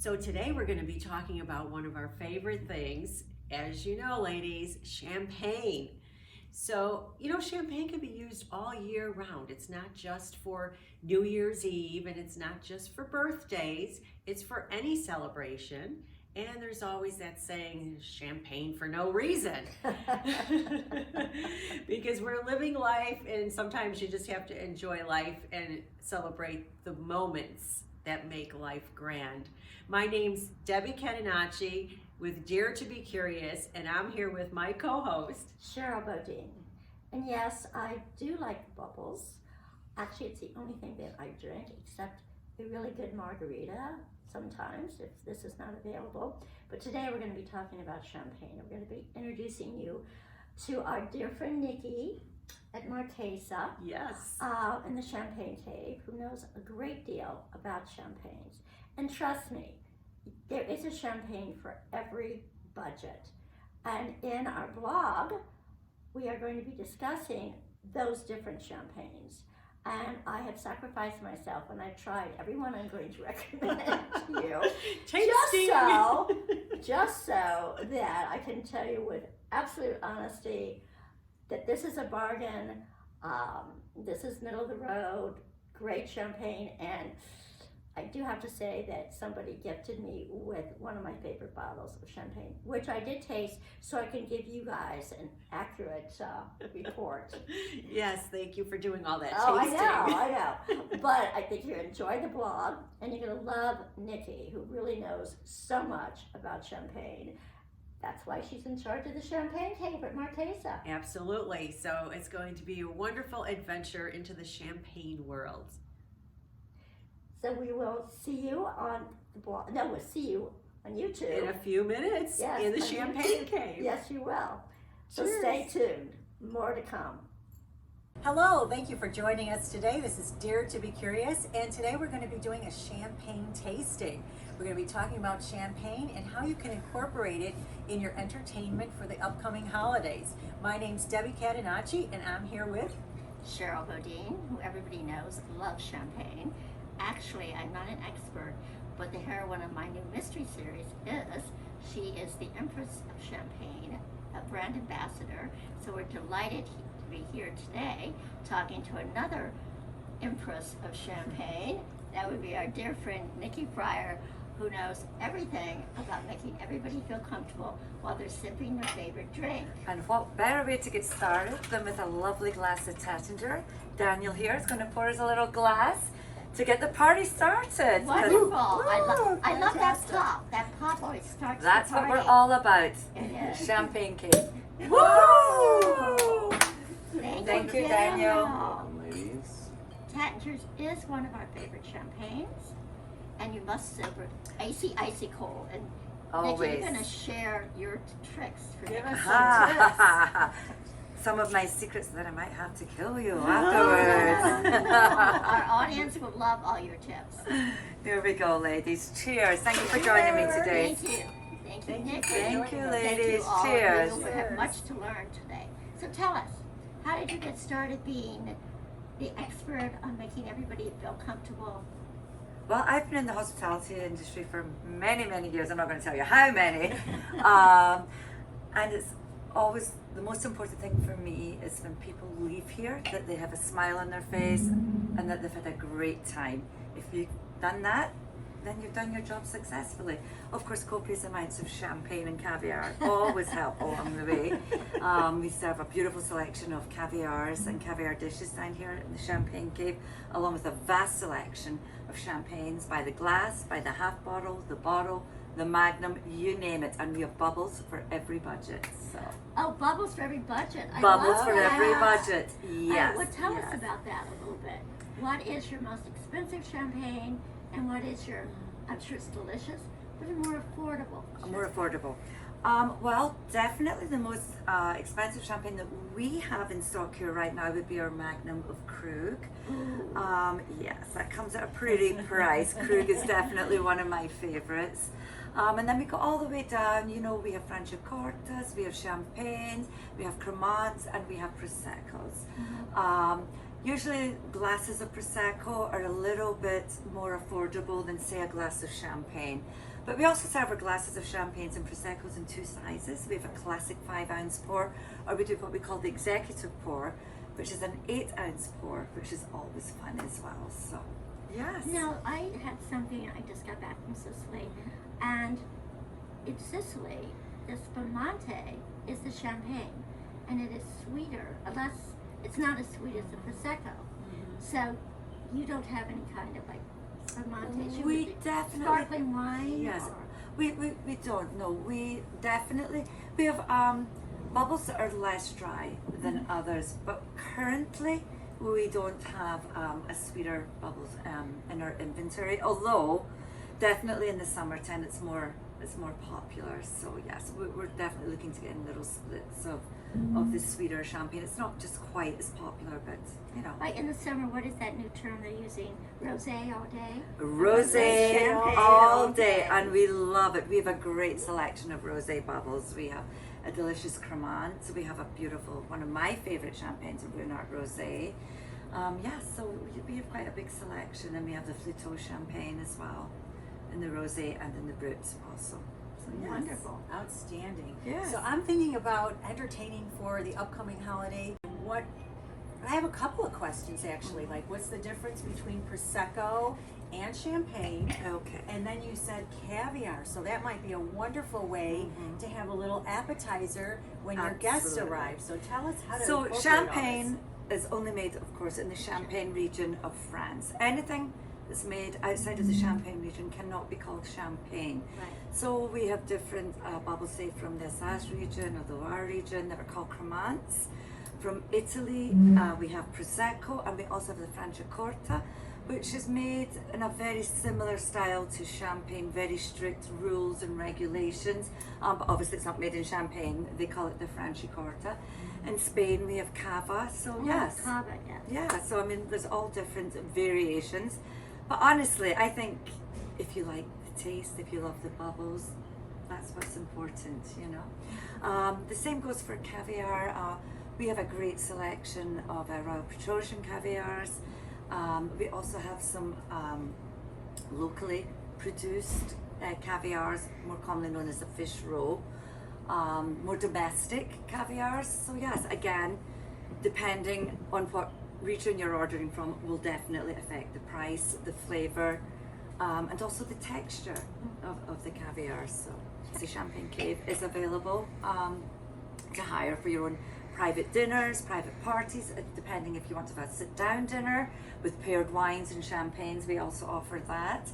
So today we're going to be talking about one of our favorite things, as you know, ladies, champagne. So, champagne can be used all year round. It's not just for New Year's Eve, and it's not just for birthdays. It's for any celebration. And there's always that saying, champagne for no reason. Because we're living life, and sometimes you just have to enjoy life and celebrate the moments that make life grand. My name's Debi Catenacci with Dare to Be Curious, and I'm here with my co-host, Sherill. And yes, I do like bubbles. Actually, it's the only thing that I drink, except a really good margarita sometimes, if this is not available. But today we're going to be talking about champagne. We're going to be introducing you to our dear friend Nikki at Marchesa. Yes. In the Champagne Cave, who knows a great deal about champagnes. And trust me, there is a champagne for every budget. And in our blog, we are going to be discussing those different champagnes. And I have sacrificed myself, and I've tried every one I'm going to recommend to you. Just so that I can tell you with absolute honesty that this is a bargain. This is middle of the road, great champagne, and I do have to say that somebody gifted me with one of my favorite bottles of champagne, which I did taste, so I can give you guys an accurate report. Yes, thank you for doing all that tasting. tasting. I know. But I think you're going to enjoy the blog, and you're going to love Nikki, who really knows so much about champagne. That's why she's in charge of the Champagne Cave at Marchesa. Absolutely. So it's going to be a wonderful adventure into the champagne world. So we will see you on the blog. No, we'll see you on YouTube. In a few minutes, yes, in the Champagne Cave. Yes, you will. So Cheers. Stay tuned. More to come. Hello, thank you for joining us today. This is Dare to Be Curious, and today we're going to be doing a champagne tasting. We're going to be talking about champagne and how you can incorporate it in your entertainment for the upcoming holidays. My name's Debi Catenacci, and I'm here with Sherill, who everybody knows loves champagne. Actually, I'm not an expert, but the heroine of my new mystery series is. She is the Empress of Champagne, a brand ambassador. So we're delighted to be here today talking to another Empress of Champagne. That would be our dear friend Nikki Friar, who knows everything about making everybody feel comfortable while they're sipping their favorite drink. And what better way to get started than with a lovely glass of Taittinger. Daniel here is going to pour us a little glass to get the party started. Wonderful. I love that pop. That pop always starts That's the party. what we're all about. It is. Champagne cake. Woo! Thank you, Daniel. Ladies. Taittinger's is one of our favorite champagnes, and you must savor icy cold. And Always. Nikki, you're going to share your tricks for Give me. us Some of my secrets that I might have to kill you afterwards. Our audience will love all your tips. Here we go, ladies. Cheers. Thank you for joining me today. Thank you. Thank you, Nikki. Thank you, Thank you ladies. all. Cheers. We have much to learn today. So tell us, how did you get started being the expert on making everybody feel comfortable? Well, I've been in the hospitality industry for many, many years. I'm not going to tell you how many. And it's always the most important thing for me is when people leave here that they have a smile on their face and that they've had a great time. If you've done that, then you've done your job successfully. Of course, copious amounts of champagne and caviar always help along the way. We serve a beautiful selection of caviars and caviar dishes down here in the Champagne Cave, along with a vast selection of champagnes by the glass, by the half bottle, the magnum, you name it, and we have bubbles for every budget. So Oh, bubbles for every budget. bubbles for that. every budget. Yes. Well, tell yes. us about that a little bit. What is your most expensive champagne, and what is your, I'm sure it's delicious, but a more affordable? More affordable. Well, definitely the most expensive champagne that we have in stock here right now would be our Magnum of Krug. Yes, that comes at a pretty price. Krug is definitely one of my favorites. And then we go all the way down, we have Franciacortas, we have Champagne, we have Cremants, and we have Proseccos. Usually glasses of Prosecco are a little bit more affordable than say a glass of champagne. But we also serve our glasses of champagnes and Proseccos in 2 sizes. We have a classic 5-ounce pour, or we do what we call the executive pour, which is an 8-ounce pour, which is always fun as well. So, yes. Now, I had something, I just got back from Sicily, and in Sicily, the spumante is the champagne, and it is sweeter, unless it's not as sweet as the Prosecco. So, you don't have any kind of like spumante. We definitely, sparkling wine? yes. Or? We don't know. We definitely, we have bubbles that are less dry than others, but currently we don't have a sweeter bubbles in our inventory, although definitely in the summertime it's more popular. So yes, we're definitely looking to get in little splits of the sweeter champagne. It's not just quite as popular, but you know. Like in the summer, what is that new term they're using? Rosé all day? Rosé Champagne all day, and we love it. We have a great selection of rosé bubbles. We have a delicious Cremant. So we have a beautiful, one of my favorite champagnes, a Brunard Rosé. So we have quite a big selection, and we have the Flûteau champagne as well, in the rosé and in the brut also. So yes. Wonderful. Outstanding. Yes. So I'm thinking about entertaining for the upcoming holiday. I have a couple of questions actually. Like, what's the difference between Prosecco and champagne? Okay. And then you said caviar, so that might be a wonderful way to have a little appetizer when your guests Absolutely. arrive. So tell us how to So incorporate champagne is only made, of course, in the Champagne region of France. Anything that's made outside of the Champagne region cannot be called champagne. Right. So we have different bubbles, say from the Alsace region or the Loire region, that are called Cremants. From Italy, we have Prosecco, and we also have the Franciacorta, which is made in a very similar style to champagne, very strict rules and regulations. But obviously it's not made in Champagne, they call it the Franciacorta. In Spain we have Cava, so yes. Cava, yes. Yeah, so I mean there's all different variations. But honestly, I think if you like the taste, if you love the bubbles, that's what's important, you know. The same goes for caviar. We have a great selection of Royal Petrosian caviars. We also have some locally produced caviars, more commonly known as the fish roe. More domestic caviars. So yes, again, depending on what region you're ordering from will definitely affect the price, the flavor, and also the texture of the caviar. So the Champagne Cave is available to hire for your own private dinners, private parties, depending if you want to have a sit-down dinner with paired wines and champagnes. We also offer that.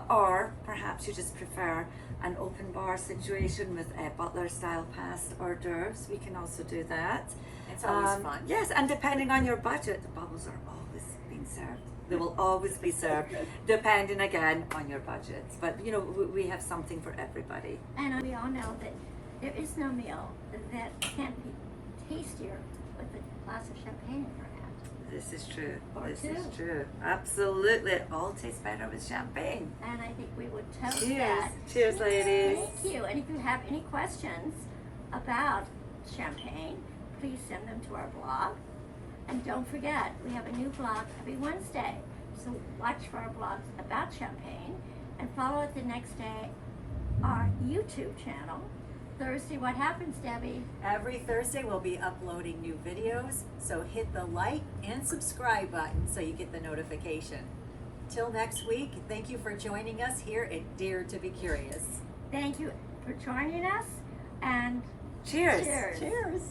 Or perhaps you just prefer an open bar situation with butler-style past hors d'oeuvres. We can also do that. It's always fun. Yes, and depending on your budget, the bubbles are always being served. They will always be served, depending again on your budget. But you know, we have something for everybody. And we all know that there is no meal that can't be tastier with a glass of champagne in your hand. This is true. Or This two. is true. Absolutely. It all tastes better with champagne. And I think we would toast Cheers. that. Cheers, ladies. Thank you. And if you have any questions about champagne, please send them to our blog. And don't forget, we have a new blog every Wednesday. So watch for our blogs about champagne and follow it the next day our YouTube channel. Thursday, what happens, Debbie? Every Thursday we'll be uploading new videos, so hit the like and subscribe button so you get the notification. Till next week, thank you for joining us here at Dare to be Curious. Thank you for joining us, and Cheers. cheers. Cheers!